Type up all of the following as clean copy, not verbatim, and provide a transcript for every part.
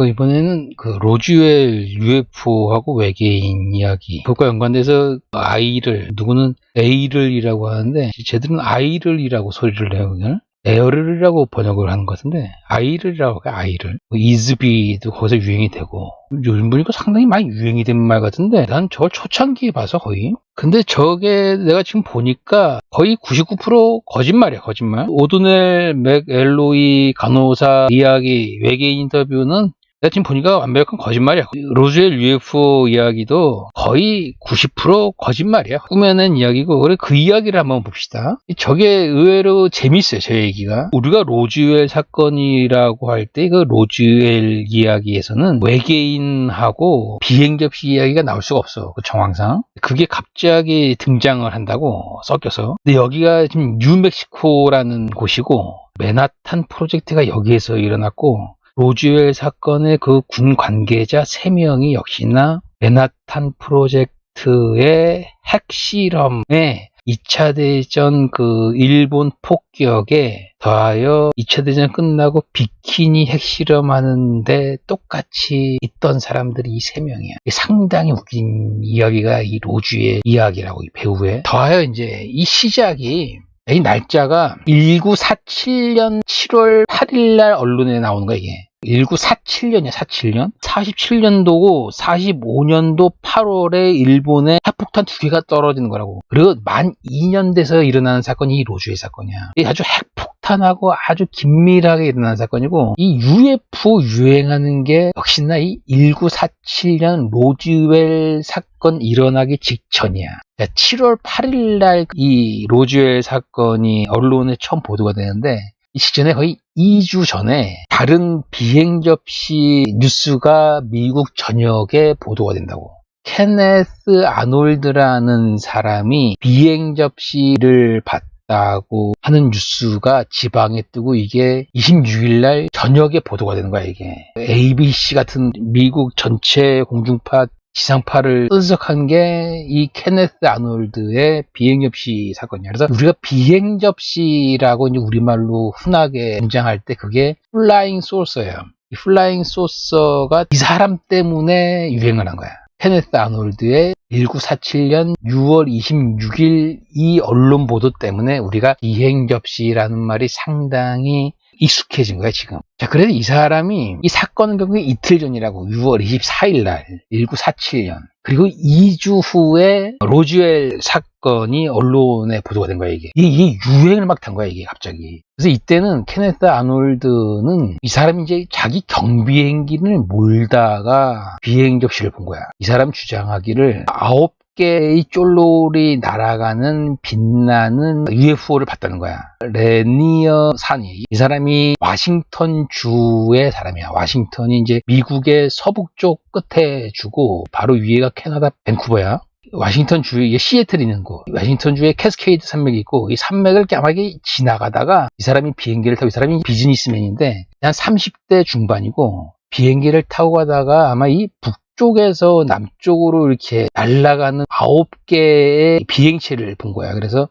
이번에는 그 로즈웰 UFO하고 외계인 이야기 그것과 연관돼서 누구는 A를이라고 하는데 쟤들은 I를이라고 소리를 내요. 그냥 에어를이라고 번역을 하는 것 같은데 아이를이라고 해요. 아이를 이즈비도 거기서 유행이 되고 요즘 보니까 상당히 많이 유행이 된 말 같은데 난 저걸 초창기에 봐서 거의 근데 저게 내가 지금 보니까 거의 99% 거짓말이야. 거짓말. 오드넬 맥엘로이 간호사 이야기 외계인 인터뷰는 내가 지금 보니까 완벽한 거짓말이야. 로즈웰 UFO 이야기도 거의 90% 거짓말이야. 꾸며낸 이야기고 그래 그 이야기를 한번 봅시다. 저게 의외로 재밌어요. 저 얘기가. 우리가 로즈웰 사건이라고 할 때 그 로즈웰 이야기에서는 외계인하고 비행 접시 이야기가 나올 수가 없어. 그 정황상. 그게 갑자기 등장을 한다고 섞여서. 근데 여기가 지금 뉴멕시코라는 곳이고 맨하탄 프로젝트가 여기에서 일어났고 로즈웰 사건의 그 군 관계자 3명이 역시나 맨하탄 프로젝트의 핵실험에 2차 대전 그 일본 폭격에 더하여 2차 대전 끝나고 비키니 핵실험하는데 똑같이 있던 사람들이 이 3명이야. 상당히 웃긴 이야기가 이 로즈웰 이야기라고 이 배우의. 더하여 이제 이 시작이 이 날짜가 1947년 7월 8일날 언론에 나오는 거야 이게. 1947년이야 47년 47년도고 45년도 8월에 일본에 핵폭탄 2개가 떨어지는 거라고. 그리고 만 2년 돼서 일어나는 사건이 이 로즈웰 사건이야. 이게 아주 핵폭탄하고 아주 긴밀하게 일어나는 사건이고 이 UFO 유행하는 게 역시나 이 1947년 로즈웰 사건 일어나기 직전이야. 7월 8일날 이 로즈웰 사건이 언론에 처음 보도가 되는데 이 시전에 거의 2주 전에 다른 비행 접시 뉴스가 미국 전역에 보도가 된다고. 케네스 아놀드라는 사람이 비행 접시를 봤다고 하는 뉴스가 지방에 뜨고 이게 26일날 저녁에 보도가 되는 거야 이게. ABC 같은 미국 전체 공중파 지상파를 떠들썩한 게 이 케네스 아놀드의 비행 접시 사건이야. 그래서 우리가 비행 접시라고 이제 우리말로 흔하게 등장할 때 그게 플라잉 소서예요. 이 플라잉 소서가 이 사람 때문에 유행을 한 거야. 케네스 아놀드의 1947년 6월 26일 이 언론 보도 때문에 우리가 비행 접시라는 말이 상당히 익숙해진 거야 지금. 자, 그래서 이 사람이 이 사건은 결국에 이틀 전이라고. 6월 24일 날 1947년 그리고 2주 후에 로즈웰 사건이 언론에 보도가 된 거야 이게. 이게 유행을 막 탄 거야 이게 갑자기. 그래서 이때는 케네스 아놀드는 이 사람이 이제 자기 경비행기를 몰다가 비행 접시를 본 거야. 이 사람 주장하기를 9개의 쫄롤이 날아가는 빛나는 UFO를 봤다는 거야. 레니어 산이. 이 사람이 워싱턴 주의 사람이야. 워싱턴이 이제 미국의 서북쪽 끝에 주고 바로 위에가 캐나다 밴쿠버야. 워싱턴 주에 시애틀이 있는 곳. 워싱턴 주에 캐스케이드 산맥이 있고 이 산맥을 까마귀 지나가다가 이 사람이 비행기를 타고 이 사람이 비즈니스맨인데 한 30대 중반이고 비행기를 타고 가다가 아마 이 북쪽에서 남쪽으로 이렇게 날아가는 9개의 비행체를 본 거야. 그래서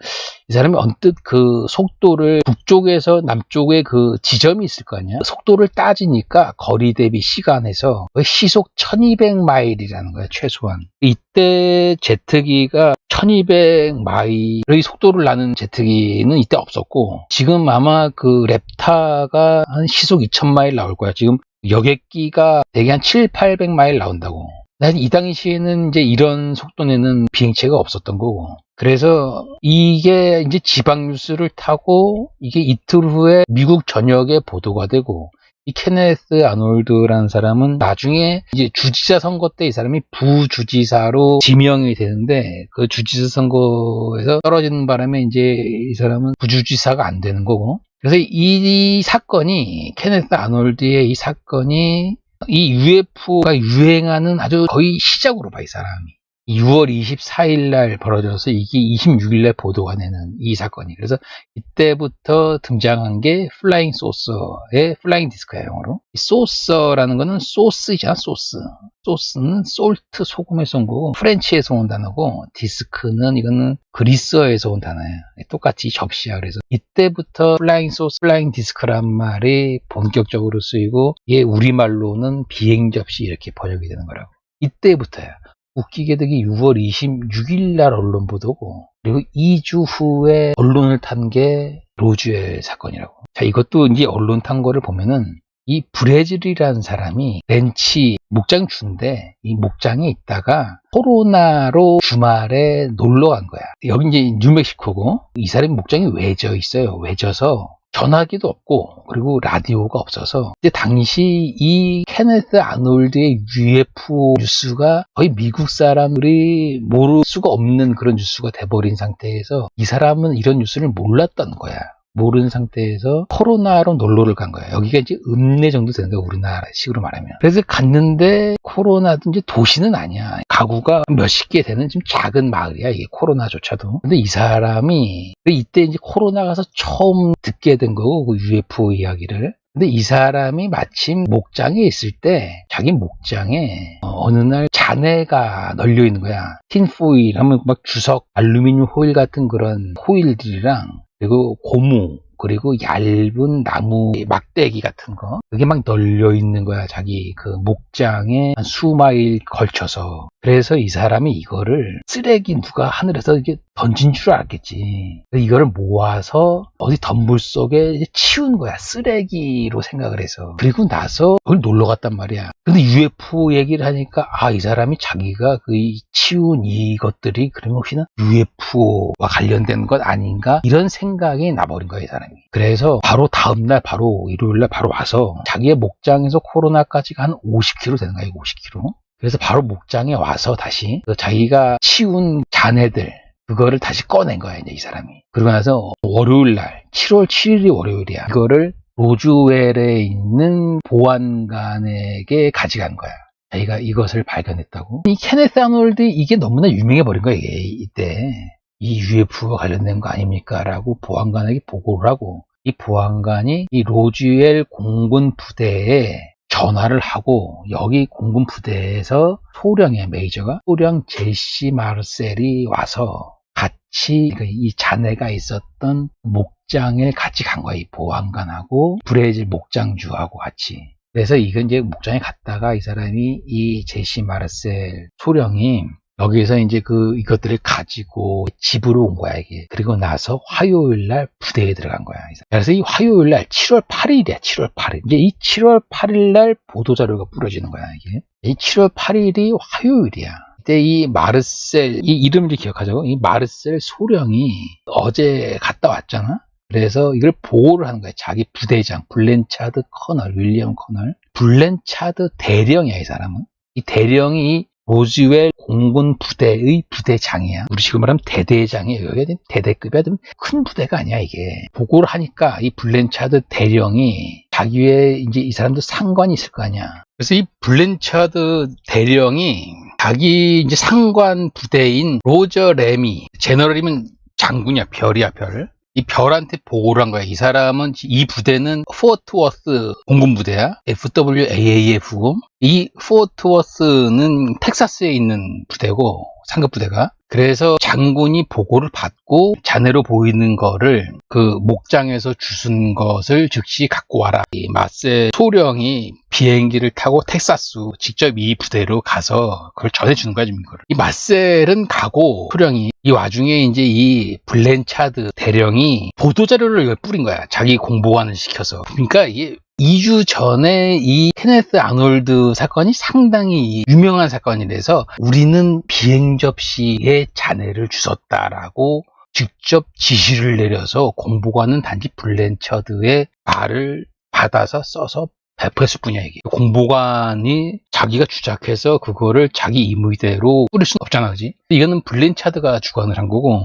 이 사람이 언뜻 그 속도를 북쪽에서 남쪽에 그 지점이 있을 거 아니야. 속도를 따지니까 거리 대비 시간에서 시속 1200마일이라는 거야 최소한. 이때 제트기가 1200마일의 속도를 나는 제트기는 이때 없었고 지금 아마 그 랩타가 한 시속 2000마일 나올 거야. 지금 여객기가 대개 한 700~800마일 나온다고. 이 당시에는 이제 이런 속도 내는 비행체가 없었던 거고. 그래서 이게 이제 지방 뉴스를 타고 이게 이틀 후에 미국 전역에 보도가 되고 이 케네스 아놀드라는 사람은 나중에 이제 주지사 선거 때 이 사람이 부주지사로 지명이 되는데 그 주지사 선거에서 떨어지는 바람에 이제 이 사람은 부주지사가 안 되는 거고. 그래서 이 사건이 케네스 아놀드의 이 사건이 이 UFO가 유행하는 아주 거의 시작으로 봐 이 사람이. 6월 24일 날 벌어져서 이게 26일 날 보도가 되는 이 사건이. 그래서 이때부터 등장한 게 플라잉 소서의 플라잉 디스크야, 영어로. 이 소서라는 거는 소스잖아, 소스. 소스는 솔트, 소금에서 온 거고, 프렌치에서 온 단어고, 디스크는 이거는 그리스어에서 온 단어야. 똑같이 접시야. 그래서 이때부터 플라잉 소스, 플라잉 디스크란 말이 본격적으로 쓰이고, 이게 우리말로는 비행 접시 이렇게 번역이 되는 거라고. 이때부터야. 웃기게도 6월 26일 날 언론 보도고, 그리고 2주 후에 언론을 탄 게 로즈웰 사건이라고. 자, 이것도 이제 언론 탄 거를 보면은 이 브레즐이라는 사람이 렌치 목장주인데 이 목장에 있다가 코로나로 주말에 놀러 간 거야. 여기 이제 뉴멕시코고, 이 사람이 목장에 외져 있어요. 외져서 전화기도 없고, 그리고 라디오가 없어서, 근데 당시 이 케네스 아놀드의 UFO 뉴스가 거의 미국 사람들이 모를 수가 없는 그런 뉴스가 돼버린 상태에서 이 사람은 이런 뉴스를 몰랐던 거야. 모르는 상태에서 코로나로 놀러를 간 거야. 여기가 이제 읍내 정도 되는 거야, 우리나라식으로 말하면. 그래서 갔는데 코로나든지 도시는 아니야. 가구가 몇십 개 되는 좀 작은 마을이야, 이게 코로나조차도. 근데 이 사람이 이때 이제 코로나 가서 처음 듣게 된 거고, 그 UFO 이야기를. 근데 이 사람이 마침 목장에 있을 때 자기 목장에 어느 날 잔해가 널려 있는 거야. 틴포일 하면 막 주석, 알루미늄 호일 같은 그런 호일들이랑, 그리고 고무, 그리고 얇은 나무 막대기 같은 거, 그게 막 널려 있는 거야, 자기 그 목장에 한 수마일 걸쳐서. 그래서 이 사람이 이거를 쓰레기 누가 하늘에서 이게 던진 줄 알았겠지. 이거를 모아서 어디 덤불 속에 치운 거야, 쓰레기로 생각을 해서. 그리고 나서 그걸 놀러 갔단 말이야. 근데 UFO 얘기를 하니까, 아, 이 사람이 자기가 그 치운 이것들이 그러면 혹시나 UFO와 관련된 것 아닌가, 이런 생각이 나버린 거야, 이 사람이. 그래서 바로 다음날, 바로 일요일날 바로 와서 자기의 목장에서 코로나까지가 한 50km 되는 거야, 50km. 그래서 바로 목장에 와서 다시 자기가 치운 잔해들, 그거를 다시 꺼낸 거야, 이제 이 사람이. 그러고 나서 월요일날, 7월 7일이 월요일이야. 이거를 로즈웰에 있는 보안관에게 가져간 거야. 자기가 이것을 발견했다고. 이 케네스 아놀드, 이게 너무나 유명해 버린 거야, 이게 이때. 이 UFO와 관련된 거 아닙니까? 라고 보안관에게 보고를 하고, 이 보안관이 이 로즈웰 공군 부대에 전화를 하고, 여기 공군 부대에서 소령의 메이저가, 소령 제시 마르셀이 와서 같이 이 잔해가 있었던 목장에 같이 간 거야. 이 보안관하고 브레질 목장주하고 같이. 그래서 이건 이제 목장에 갔다가 이 사람이, 이 제시 마르셀 소령이 여기에서 이제 이것들을 가지고 집으로 온 거야, 이게. 그리고 나서 화요일 날 부대에 들어간 거야. 그래서 이 화요일 날 7월 8일이야, 7월 8일. 이제 이 7월 8일 날 보도자료가 뿌려지는 거야, 이게. 이 7월 8일이 화요일이야. 그때 이 마르셀, 이 이름을 기억하자고. 이 마르셀 소령이 어제 갔다 왔잖아? 그래서 이걸 보고를 하는 거야. 자기 부대장, 블렌차드 커널, 윌리엄 커널. 블렌차드 대령이야, 이 사람은. 이 대령이 로즈웰 공군 부대의 부대장이야. 우리 지금 말하면 대대장이에요. 여기가 대대급이야. 좀 큰 부대가 아니야, 이게. 보고를 하니까 이 블렌차드 대령이 자기 외에 이제 이 사람도 상관이 있을 거 아니야. 그래서 이 블렌차드 대령이 자기 이제 상관 부대인 로저 레미, 제너럴이면 장군이야, 별이야, 별. 이 별한테 보고를 한 거야. 이 사람은, 이 부대는 포트워스 공군 부대야. FWAAF고. 이 포트워스는 텍사스에 있는 부대고, 상급 부대가. 그래서 장군이 보고를 받고 잔해로 보이는 거를 그 목장에서 주순 것을 즉시 갖고 와라. 이 마세 소령이 비행기를 타고 텍사스 직접 이 부대로 가서 그걸 전해주는 거야, 지금 이거를. 이 마셀은 가고, 소령이 이 와중에 이제 이 블렌차드 대령이 보도자료를 뿌린 거야. 자기 공보관을 시켜서. 그러니까 이게 2주 전에 이 케네스 아놀드 사건이 상당히 유명한 사건이라서 우리는 비행 접시에 잔해를 주웠다라고 직접 지시를 내려서 공보관은 단지 블렌차드의 말을 받아서 써서 배포했을 뿐이야, 이게. 공보관이 자기가 주작해서 그거를 자기 임의대로 뿌릴 수는 없잖아, 그지? 이거는 블렌차드가 주관을 한 거고.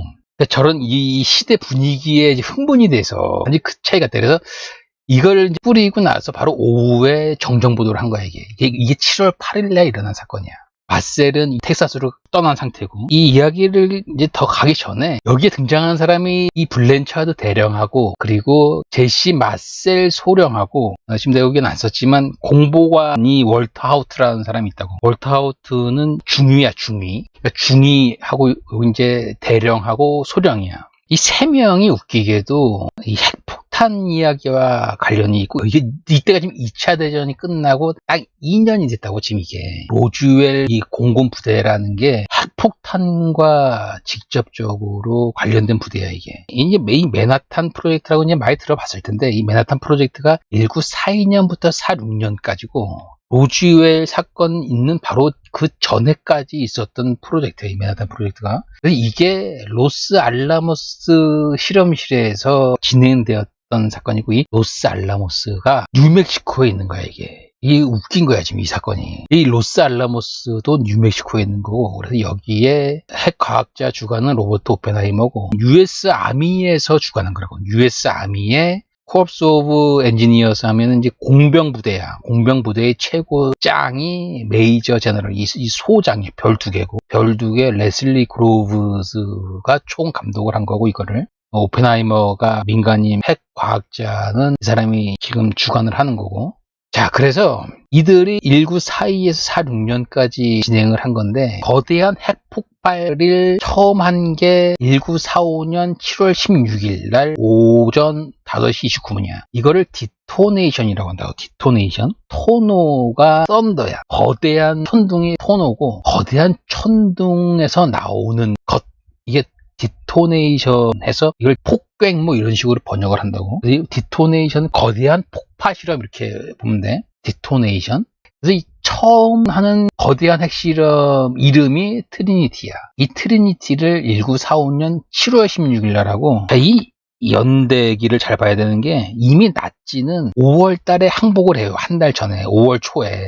저런 이 시대 분위기에 흥분이 돼서 완전 그 차이가 돼. 그래서 이걸 뿌리고 나서 바로 오후에 정정보도를 한 거야, 이게. 이게 7월 8일 날 일어난 사건이야. 마셀은 텍사스로 떠난 상태고, 이 이야기를 이제 더 가기 전에 여기에 등장하는 사람이 이 블랜차드 대령하고, 그리고 제시 마셀 소령하고, 지금 내가 여기는 안 썼지만 공보관이 월터 하우트라는 사람이 있다고. 월터 하우트는 중위야, 중위. 그러니까 중위하고 이제 대령하고 소령이야. 이 세 명이 웃기게도 이 핵폭탄 이야기와 관련이 있고, 이게 이때가 지금 2차 대전이 끝나고 딱 2년이 됐다고. 지금 이게 로즈웰 이 공군 부대라는 게 핵폭탄과 직접적으로 관련된 부대야. 이게 이제 메인 맨하탄 프로젝트라고 이제 많이 들어봤을 텐데, 이 맨하탄 프로젝트가 1942년부터 46년까지고 로즈웰 사건 있는 바로 그 전에까지 있었던 프로젝트예요, 이 맨하탄 프로젝트가. 그래서 이게 로스 알라모스 실험실에서 진행되었던 사건이고, 이 로스 알라모스가 뉴멕시코에 있는 거야, 이게. 이게 웃긴 거야, 지금 이 사건이. 이 로스 알라모스도 뉴멕시코에 있는 거고, 그래서 여기에 핵과학자 주관은 로버트 오펜하이머고, US 아미에서 주관한 거라고. US 아미의 코업스 오브 엔지니어스 하면은 이제 공병부대야. 공병부대의 최고장이 메이저 제너럴, 이 소장이 별 2개고, 별 2개 레슬리 그로브스가 총 감독을 한 거고, 이거를. 오펜하이머가 민간인 핵과학자는 이 사람이 지금 주관을 하는 거고. 자, 그래서 이들이 1942에서 46년까지 진행을 한 건데, 거대한 핵폭발을 처음 한 게 1945년 7월 16일 날 오전 5시 29분이야. 이거를 디토네이션이라고 한다고. 디토네이션. 토노가 썬더야. 거대한 천둥이 토노고, 거대한 천둥에서 나오는 것. 이게 디토네이션해서 이걸 폭괭 뭐 이런 식으로 번역을 한다고. 디토네이션, 거대한 폭파 실험 이렇게 보면 돼. 디토네이션. 그래서 이 처음 하는 거대한 핵실험 이름이 트리니티야. 이 트리니티를 1945년 7월 16일 날 하고, 이 연대기를 잘 봐야 되는 게, 이미 나치는 5월 달에 항복을 해요. 한 달 전에, 5월 초에.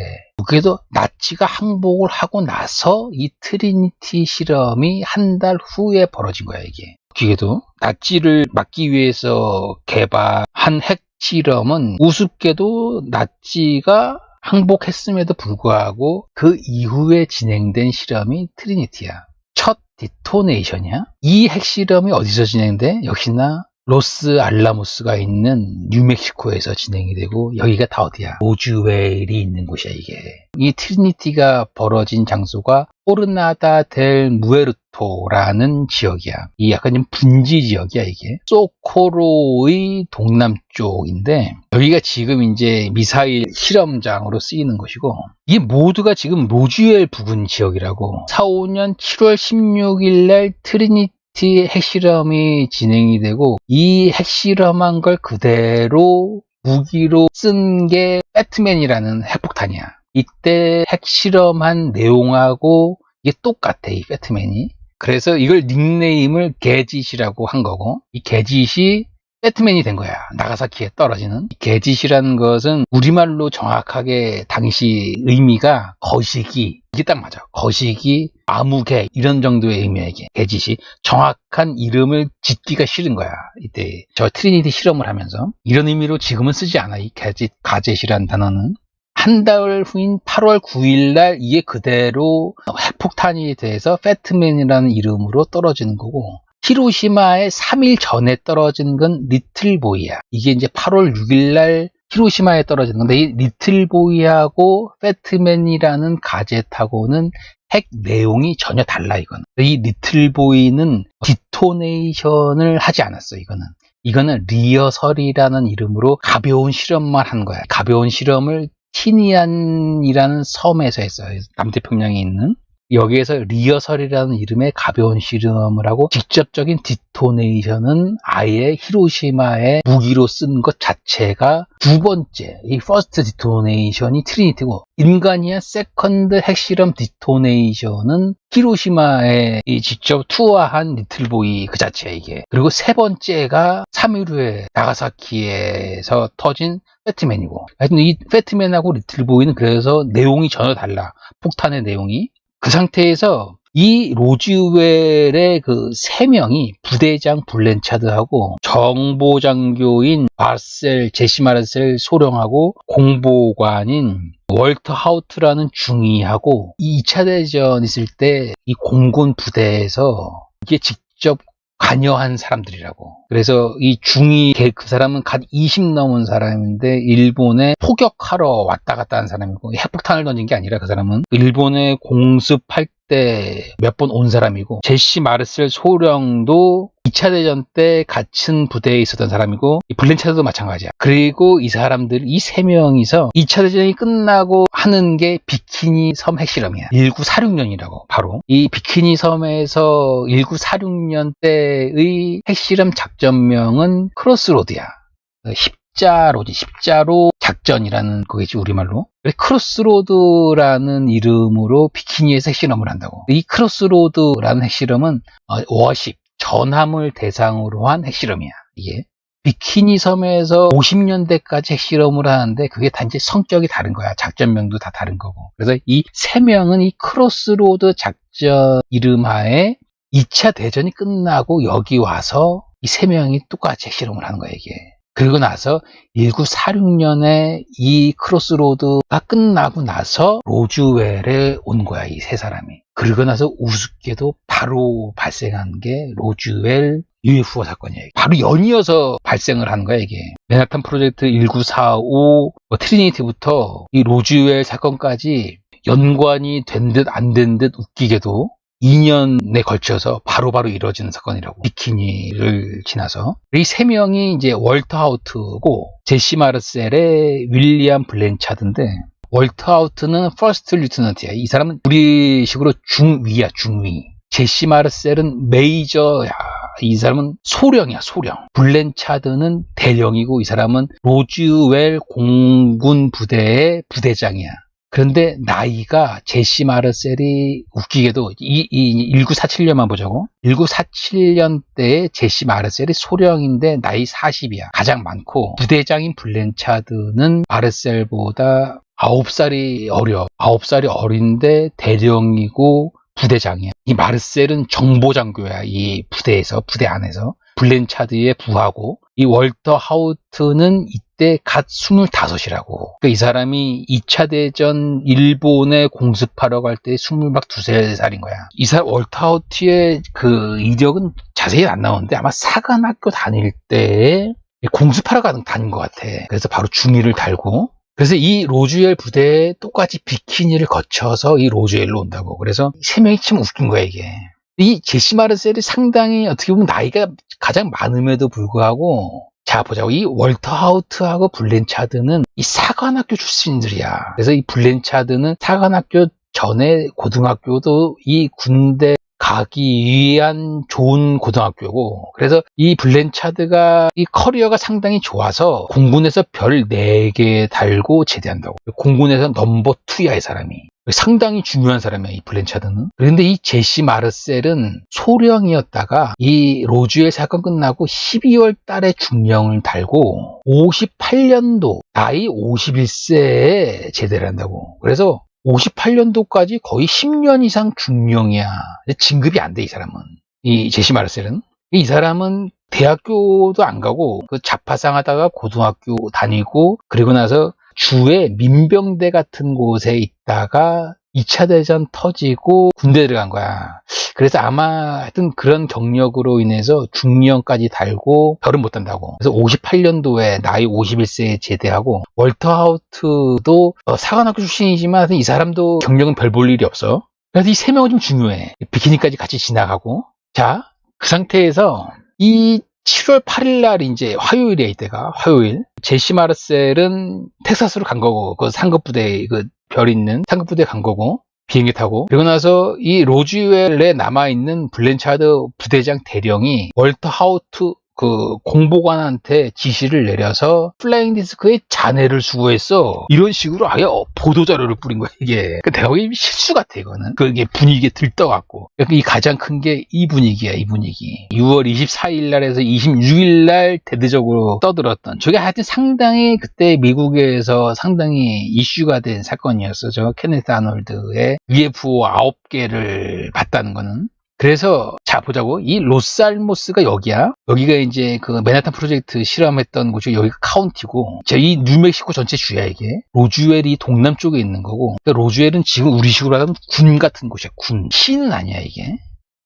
그래도 나치가 항복을 하고 나서 이 트리니티 실험이 한 달 후에 벌어진 거야, 이게. 기계도 나치를 막기 위해서 개발한 핵 실험은 우습게도 나치가 항복했음에도 불구하고 그 이후에 진행된 실험이 트리니티야. 첫 디토네이션이야. 이 핵실험이 어디서 진행돼? 역시나 로스 알라모스가 있는 뉴멕시코에서 진행이 되고, 여기가 다 어디야? 로즈웰이 있는 곳이야, 이게. 이 트리니티가 벌어진 장소가 포르나다 델 무에르토라는 지역이야. 이 약간 좀 분지 지역이야, 이게. 소코로의 동남쪽인데, 여기가 지금 이제 미사일 실험장으로 쓰이는 것이고, 이게 모두가 지금 로즈웰 부근 지역이라고. 45년 7월 16일 날 트리니티 핵실험이 진행이 되고, 이 핵실험한 걸 그대로 무기로 쓴 게 배트맨이라는 핵폭탄이야. 이때 핵실험한 내용하고 이게 똑같아, 이 배트맨이. 그래서 이걸 닉네임을 게짓이라고 한 거고, 이 게짓이 배트맨이 된 거야. 나가사키에 떨어지는. 게짓이라는 것은 우리말로 정확하게 당시 의미가 거시기, 이게 딱 맞아. 거시기, 아무개 이런 정도의 의미야. 이게 게짓이 정확한 이름을 짓기가 싫은 거야. 이때 저 트리니티 실험을 하면서 이런 의미로 지금은 쓰지 않아. 이 게짓, 가젯이라는 단어는. 한 달 후인 8월 9일 날 이게 그대로 핵폭탄이 돼서 배트맨이라는 이름으로 떨어지는 거고, 히로시마에 3일 전에 떨어진 건 리틀보이야. 이게 이제 8월 6일 날 히로시마에 떨어지는 건데, 이 리틀보이하고 배트맨이라는 가젯하고는 핵 내용이 전혀 달라, 이거는. 이 리틀보이는 디토네이션을 하지 않았어, 이거는 리허설이라는 이름으로 가벼운 실험만 한 거야. 가벼운 실험을 티니안이라는 섬에서 했어요. 남태평양에 있는. 여기에서 리허설이라는 이름의 가벼운 실험을 하고, 직접적인 디토네이션은 아예 히로시마에 무기로 쓴 것 자체가 두 번째, 이 퍼스트 디토네이션이 트리니티고, 인간이야 세컨드 핵실험 디토네이션은 히로시마에 직접 투하한 리틀보이 그 자체야, 이게. 그리고 세 번째가 3일 후에 나가사키에서 터진 배트맨이고, 하여튼 이 배트맨하고 리틀보이는 그래서 내용이 전혀 달라. 폭탄의 내용이. 그 상태에서 이 로즈웰의 그 세 명이 부대장 블렌차드하고 정보장교인 제시 마르셀 소령하고 공보관인 월터 하우트라는 중위하고 2차 대전 있을 때 이 공군 부대에서 이게 직접 관여한 사람들이라고. 그래서 이 중위 그 사람은 갓 20 넘은 사람인데 일본에 포격하러 왔다 갔다 한 사람이고, 핵폭탄을 던진 게 아니라 그 사람은 일본에 공습할 때 몇 번 온 사람이고, 제시 마르셀 소령도 2차 대전 때 같은 부대에 있었던 사람이고, 이 블렌차드도 마찬가지야. 그리고 이 사람들, 이 세 명이서 2차 대전이 끝나고 하는 게 비키니 섬 핵실험이야. 1946년이라고. 바로 이 비키니 섬에서 1946년 때의 핵실험 작전명은 크로스로드야. 십자로 작전이라는 거겠지, 우리말로. 크로스로드라는 이름으로 비키니에서 핵실험을 한다고. 이 크로스로드라는 핵실험은 워십, 전함을 대상으로 한 핵실험이야. 이게 비키니 섬에서 50년대까지 핵실험을 하는데 그게 단지 성격이 다른 거야. 작전명도 다 다른 거고. 그래서 이 세 명은 이 크로스로드 작전 이름하에 2차 대전이 끝나고 여기 와서 이 세 명이 똑같이 핵실험을 하는 거야, 이게. 그리고 나서 1946년에 이 크로스로드가 끝나고 나서 로즈웰에 온 거야, 이 세 사람이. 그리고 나서 우습게도 바로 발생한 게 로즈웰 UFO 사건이야. 바로 연이어서 발생을 하는 거야, 이게. 맨하탄 프로젝트 1945, 트리니티부터 이 로즈웰 사건까지 연관이 된 듯 안 된 듯 웃기게도 2년에 걸쳐서 바로바로 이루어지는 사건이라고. 비키니를 지나서. 이 세 명이 이제 월터 하우트고, 제시 마르셀의 윌리엄 블렌차드인데, 월터 하우트는 퍼스트 리eutenant야. 이 사람은 우리식으로 중위야, 중위. 제시 마르셀은 메이저야. 이 사람은 소령이야, 소령. 블렌차드는 대령이고, 이 사람은 로즈웰 공군 부대의 부대장이야. 그런데 나이가 제시 마르셀이 웃기게도 1947년만 보자고. 1947년 때에 제시 마르셀이 소령인데 나이 40이야. 가장 많고, 부대장인 블렌차드는 마르셀보다 9살이 어려. 9살이 어린데 대령이고 부대장이야. 이 마르셀은 정보장교야. 이 부대에서, 부대 안에서. 블렌차드의 부하고, 이 월터 하우트는 이때 갓 25이라고. 그러니까 이 사람이 2차 대전 일본에 공습하러 갈 때 22살인 거야. 이 사람 월터 하우트의 그 이력은 자세히 안 나오는데 아마 사관학교 다닐 때 공습하러 다닌 것 같아. 그래서 바로 중위를 달고, 그래서 이 로즈웰 부대에 똑같이 비키니를 거쳐서 이 로즈웰로 온다고. 그래서 세 명이 참 웃긴 거야, 이게. 이 제시 마르셀이 상당히 어떻게 보면 나이가 가장 많음에도 불구하고, 자 보자고, 이 월터 하우트하고 블렌차드는 이 사관학교 출신들이야. 그래서 이 블렌차드는 사관학교 전에 고등학교도 이 군대 가기 위한 좋은 고등학교고, 그래서 이 블렌차드가 이 커리어가 상당히 좋아서 공군에서 별 4개 달고 제대한다고. 공군에서 넘버 2야, 이 사람이. 상당히 중요한 사람이야, 이 블렌차드는. 그런데 이 제시 마르셀은 소령이었다가 이 로즈웰 사건 끝나고 12월 달에 중령을 달고 58년도 나이 51세에 제대를 한다고. 그래서 58년도까지 거의 10년 이상 중령이야. 진급이 안 돼, 이 사람은. 이 제시 마르셀은. 이 사람은 대학교도 안 가고 그 자파상 하다가 고등학교 다니고, 그리고 나서 주에 민병대 같은 곳에 있다가 2차 대전 터지고 군대 들어간 거야. 그래서 아마 하여튼 그런 경력으로 인해서 중령까지 달고 별은 못 단다고. 그래서 58년도에 나이 51세에 제대하고, 월터 하우트도 사관학교 출신이지만 이 사람도 경력은 별 볼 일이 없어. 그래서 이 세 명은 좀 중요해. 비키니까지 같이 지나가고. 자, 그 상태에서 이 7월 8일 날 이제 화요일이야, 이때가. 화요일. 제시 마르셀은 텍사스로 간 거고, 그 상급부대, 그 별 있는 상급부대 간 거고, 비행기 타고. 그리고 나서 이 로즈웰에 남아있는 블렌차드 부대장 대령이 월터 하우트 그 공보관한테 지시를 내려서 플라잉 디스크의 잔해를 수거했어. 이런 식으로 아예 보도자료를 뿌린 거야, 이게. 내가 보기엔 실수 같아, 이거는. 그게 분위기에 들떠갖고. 이 가장 큰 게 이 분위기야, 이 분위기. 6월 24일 날에서 26일 날 대대적으로 떠들었던. 저게 하여튼 상당히 그때 미국에서 상당히 이슈가 된 사건이었어. 저 케네스 아놀드의 UFO 9개를 봤다는 거는. 그래서 자 보자고. 이 로스알모스가 여기야. 여기가 이제 그 맨하탄 프로젝트 실험했던 곳이 여기가 카운티고, 이 뉴멕시코 전체 주야 이게. 로즈웰이 동남쪽에 있는 거고, 그러니까 로즈웰은 지금 우리식으로 하면 군 같은 곳이야. 군. 시는 아니야 이게.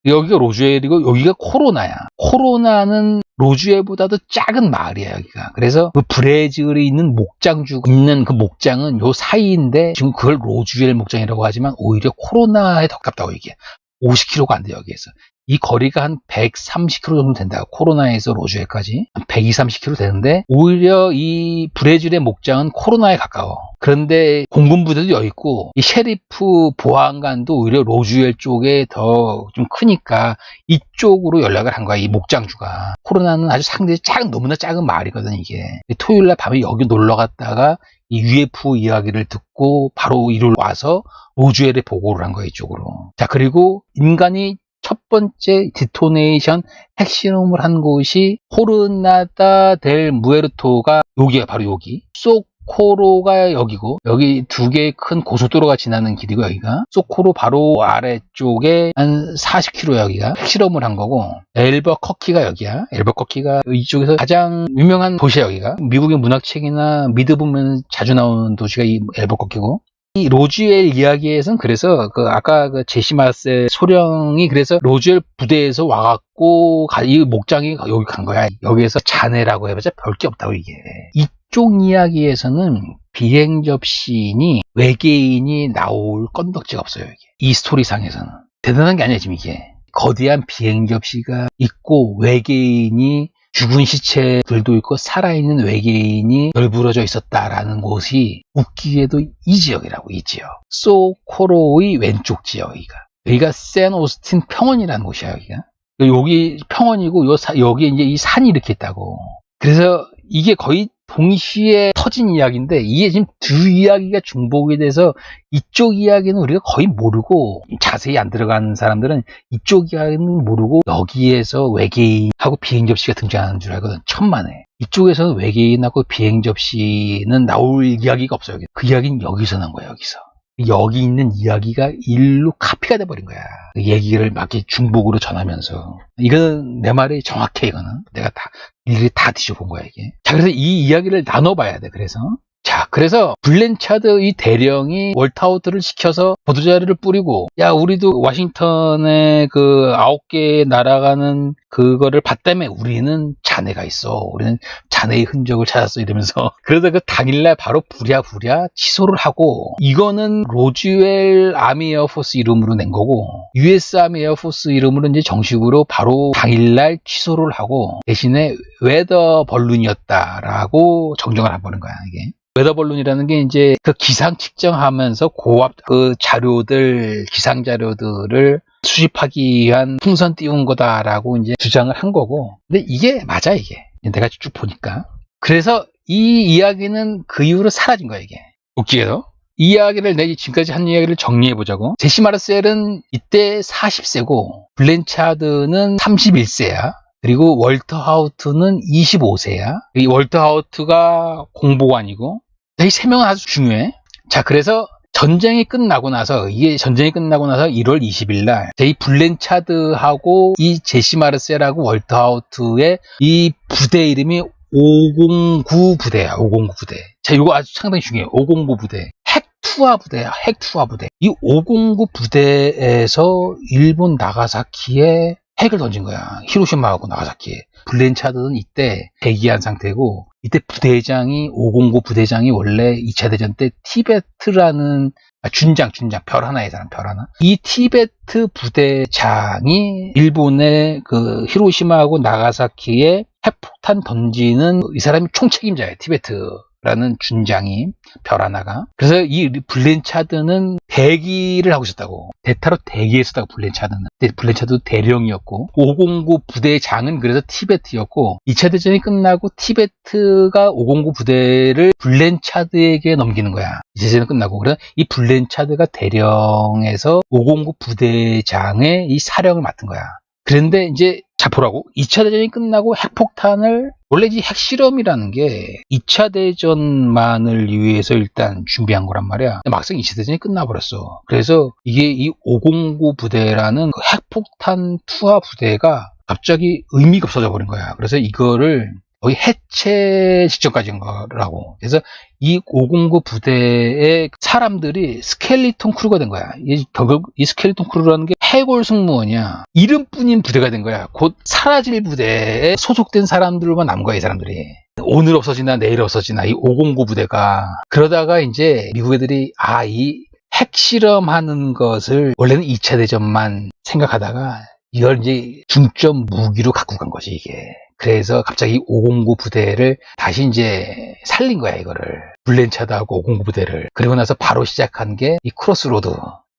여기가 로즈웰이고 여기가 코로나야. 코로나는 로즈웰보다도 작은 마을이야 여기가. 그래서 그 브레질에 있는 목장주가 있는 그 목장은 요 사이인데 지금 그걸 로즈웰 목장이라고 하지만 오히려 코로나에 더 가깝다고 얘기해. 50km가 안 돼, 여기에서. 이 거리가 한 130km 정도 된다. 코로나에서 로즈웰까지. 한 120-30km 되는데, 오히려 이 브레질의 목장은 코로나에 가까워. 그런데 공군부대도 여기 있고, 이 셰리프 보안관도 오히려 로즈웰 쪽에 더 좀 크니까 이쪽으로 연락을 한 거야, 이 목장주가. 코로나는 아주 상당히 너무나 작은 마을이거든, 이게. 토요일날 밤에 여기 놀러 갔다가 이 UFO 이야기를 듣고 바로 이리로 와서 로즈웰에 보고를 한 거야, 이쪽으로. 자, 그리고 인간이 첫 번째 디토네이션 핵실험을 한 곳이 호르나다 델 무에르토가 여기야, 바로 여기. 소코로가 여기고, 여기 두 개의 큰 고속도로가 지나는 길이고, 여기가. 소코로 바로 아래쪽에 한 40km 여기가 핵실험을 한 거고, 엘버커키가 여기야. 엘버커키가 이쪽에서 가장 유명한 도시야, 여기가. 미국의 문학책이나 미드 보면 자주 나오는 도시가 이 엘버커키고, 이 로즈웰 이야기에서는 그래서 아까 그 제시 마세 소령이 그래서 로즈웰 부대에서 와갖고 이 목장이 여기 간 거야. 여기에서 잔해라고 해봤자 별게 없다고 이게. 이쪽 이야기에서는 비행 접신이 외계인이 나올 건덕지가 없어요. 이게. 이 스토리상에서는 대단한 게 아니야 지금 이게. 거대한 비행 접시가 있고 외계인이 죽은 시체들도 있고 살아있는 외계인이 널브러져 있었다라는 곳이 웃기게도 이 지역이라고, 이 지역. 소코로의 왼쪽 지역이가. 여기가 샌 오스틴 평원이라는 곳이야, 여기가. 여기 평원이고, 여기 이제 이 산이 이렇게 있다고. 그래서 이게 거의 동시에 터진 이야기인데, 이게 지금 두 이야기가 중복이 돼서 이쪽 이야기는 우리가 거의 모르고, 자세히 안 들어가는 사람들은 이쪽 이야기는 모르고 여기에서 외계인하고 비행 접시가 등장하는 줄 알거든. 천만에. 이쪽에서는 외계인하고 비행 접시는 나올 이야기가 없어요. 그 이야기는 여기서 난 거야, 여기서. 여기 있는 이야기가 일로 카피가 돼버린 거야. 얘기를 막 중복으로 전하면서. 이건 내 말이 정확해, 이거는. 내가 다 일일이 다 뒤져본 거야, 이게. 자, 그래서 이 이야기를 나눠봐야 돼, 그래서. 자, 그래서 블렌차드 이 대령이 월트아웃을 시켜서 보도자료를 뿌리고, 야, 우리도 워싱턴에 그 9개 날아가는 그거를 봤다며. 우리는 잔해가 있어. 우리는 잔해의 흔적을 찾았어. 이러면서. 그러다 그 당일날 바로 부랴부랴 취소를 하고, 이거는 로즈웰 아미 에어포스 이름으로 낸 거고, US 아미 에어포스 이름으로 이제 정식으로 바로 당일날 취소를 하고, 대신에 웨더 벌룬이었다라고 정정을 해버린 거야, 이게. 웨더벌룬이라는 게 이제 그 기상 측정하면서 고압 그 자료들, 기상 자료들을 수집하기 위한 풍선 띄운 거다라고 이제 주장을 한 거고. 근데 이게 맞아, 이게. 내가 쭉 보니까. 그래서 이 이야기는 그 이후로 사라진 거야, 이게. 웃기게도. 이 이야기를 내가 지금까지 한 이야기를 정리해 보자고. 제시 마르셀은 이때 40세고, 블렌차드는 31세야. 그리고 월터 하우트는 25세야. 이 월터 하우트가 공보관이고, 이 세 명은 아주 중요해. 자, 그래서 전쟁이 끝나고 나서 1월 20일 날, 이 블렌차드하고 이 제시 마르셀하고 월터 하우트의 이 부대 이름이 509 부대야, 509 부대. 자, 이거 아주 상당히 중요해요. 509 부대. 핵투하 부대야, 핵투하 부대. 이 509 부대에서 일본 나가사키에 핵을 던진 거야. 히로시마하고 나가사키에. 블렌차드는 이때 대기한 상태고, 이때 부대장이 509 부대장이 원래 2차 대전 때 티베트라는 준장 별 하나의 사람, 별 하나. 이 티베트 부대장이 일본의 그 히로시마하고 나가사키에 핵폭탄 던지는 이 사람이 총책임자예요. 티베트라는 준장이 별 하나가. 그래서 이 블렌차드는 대기를 하고 있었다고. 대타로 대기했었다고, 블렌차드는. 근데 블렌차드도 대령이었고, 509 부대장은 그래서 티베트였고, 2차 대전이 끝나고 티베트가 509 부대를 블렌차드에게 넘기는 거야. 2차 대전이 끝나고. 그래서 이 블렌차드가 대령에서 509 부대장의 이 사령을 맡은 거야. 그런데 이제 자포라고 2차 대전이 끝나고 핵폭탄을, 원래 이 핵실험이라는 게 2차 대전만을 위해서 일단 준비한 거란 말이야. 막상 2차 대전이 끝나버렸어. 그래서 이게 이 509 부대라는 그 핵폭탄 투하 부대가 갑자기 의미가 없어져 버린 거야. 그래서 이거를 거의 해체 직전까지 인 거라고. 그래서 이 509 부대의 사람들이 스켈리톤 크루가 된 거야. 이 스켈리톤 크루라는 게 해골 승무원이야. 이름뿐인 부대가 된 거야. 곧 사라질 부대에 소속된 사람들만 남은 거야, 이 사람들이. 오늘 없어지나 내일 없어지나 이 509 부대가. 그러다가 이제 미국 애들이 이 핵실험하는 것을 원래는 2차 대전만 생각하다가 이걸 이제 중점 무기로 갖고 간 거지, 이게. 그래서 갑자기 509 부대를 다시 이제 살린 거야, 이거를. 블렌차드하고 509 부대를. 그리고 나서 바로 시작한 게 이 크로스로드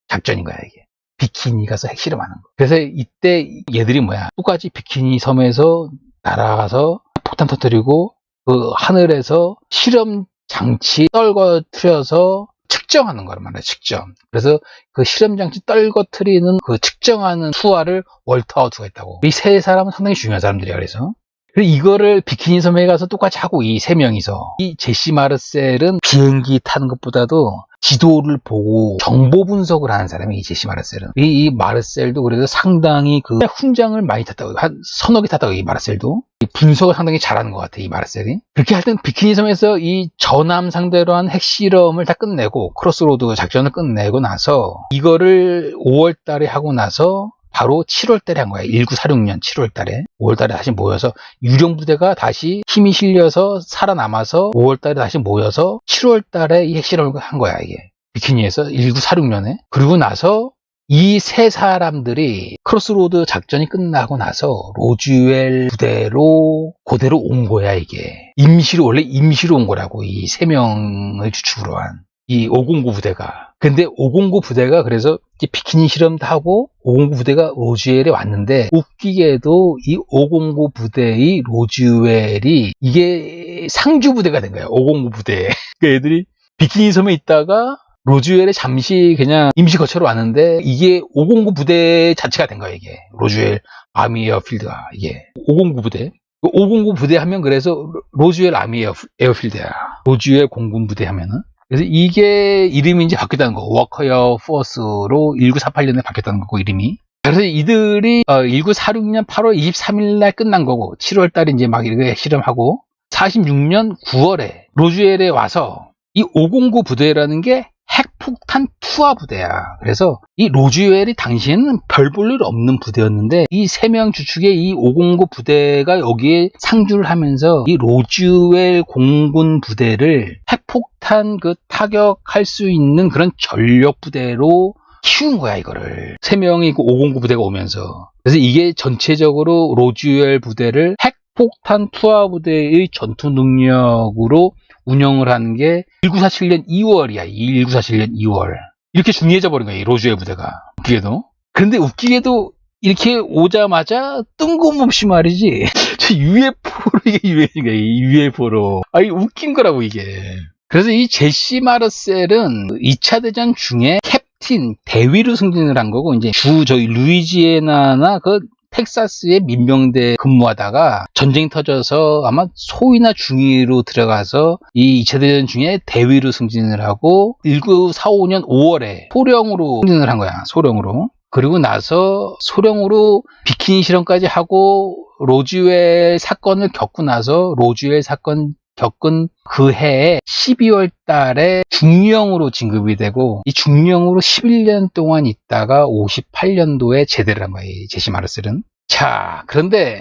작전인 거야, 이게. 비키니 가서 핵실험하는 거. 그래서 이때 얘들이 뭐야? 똑같이 비키니 섬에서 날아가서 폭탄 터뜨리고 그 하늘에서 실험 장치 떨궈뜨려서 측정하는 거란 말이야, 측정. 그래서 그 실험장치 떨궈뜨리는 그 측정하는 투하를 월터 아우트가 했다고. 이 세 사람은 상당히 중요한 사람들이야, 그래서. 이거를 비키니 섬에 가서 똑같이 하고, 이 세 명이서. 이 제시 마르셀은 비행기 타는 것보다도 지도를 보고 정보 분석을 하는 사람이 이 제시 마르셀은. 이 마르셀도 그래도 상당히 그 훈장을 많이 탔다고. 한 서너 개 탔다고, 이 마르셀도. 이 분석을 상당히 잘하는 것 같아, 이 마르셀이. 그렇게 할 땐 비키니 섬에서 이 전함 상대로 한 핵실험을 다 끝내고, 크로스로드 작전을 끝내고 나서, 이거를 5월 달에 하고 나서, 바로 7월 달에 한 거야. 1946년 7월 달에. 5월 달에 다시 모여서 유령 부대가 다시 힘이 실려서 살아남아서 5월 달에 다시 모여서 7월 달에 이 핵실험을 한 거야, 이게. 비키니에서 1946년에. 그리고 나서 이 세 사람들이 크로스로드 작전이 끝나고 나서 로즈웰 부대로 그대로 온 거야, 이게. 원래 임시로 온 거라고. 이 세 명을 주축으로 한. 이 509 부대가. 근데 509 부대가 그래서 비키니 실험도 하고 509 부대가 로즈웰에 왔는데, 웃기게도 이 509 부대의 로즈웰이 이게 상주 부대가 된 거야, 509 부대. 그러니까 애들이 비키니 섬에 있다가 로즈웰에 잠시 그냥 임시 거처로 왔는데, 이게 509 부대 자체가 된 거야, 이게. 로즈웰 아미 에어필드가, 이게. 509 부대. 509 부대 하면 그래서 로즈웰 아미 에어필드야. 로즈웰 공군 부대 하면은. 그래서 이게 이름이 이제 바뀌었다는 거. 워커 에어 포스로 1948년에 바뀌었다는 거고, 이름이. 그래서 이들이 1946년 8월 23일 날 끝난 거고, 7월 달에 이제 막 이렇게 실험하고, 46년 9월에 로즈웰에 와서 이 509 부대라는 게 핵폭탄 투하 부대야. 그래서 이 로즈웰이 당시에는 별 볼 일 없는 부대였는데, 이 세 명 주축의 이 509 부대가 여기에 상주를 하면서 이 로즈웰 공군 부대를 핵폭탄 그 타격할 수 있는 그런 전력 부대로 키운 거야, 이거를. 세 명이 그 509 부대가 오면서. 그래서 이게 전체적으로 로즈웰 부대를 핵폭탄 투하 부대의 전투 능력으로 운영을 하는 게 1947년 2월이야. 1947년 2월. 이렇게 중요해져 버린 거야, 이 로즈웰 부대가. 웃기게도. 그런데 웃기게도 이렇게 오자마자 뜬금없이 말이지, 저 UFO로 이게 유해진 거야, 이 UFO로. 이 웃긴 거라고, 이게. 그래서 이 제시 마르셀은 2차 대전 중에 캡틴, 대위로 승진을 한 거고, 이제 저희 루이지애나나 텍사스의 민병대 근무하다가 전쟁이 터져서 아마 소위나 중위로 들어가서 이 2차 대전 중에 대위로 승진을 하고 1945년 5월에 소령으로 승진을 한 거야, 소령으로. 그리고 나서 소령으로 비키니 실험까지 하고 로즈웰 사건을 겪고 나서 로즈웰 사건 겪은 그 해에 12월 달에 중령으로 진급이 되고, 이 중령으로 11년 동안 있다가 58년도에 제대를 한 거예요, 제시 마르셀은. 자, 그런데